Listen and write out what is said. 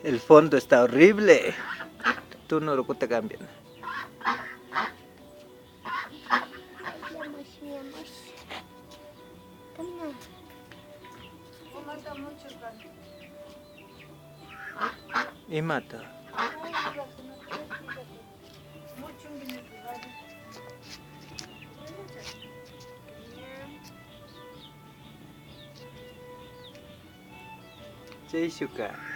El fondo está horrible. Tú no lo te cambian. Y mata. Jai Shuka.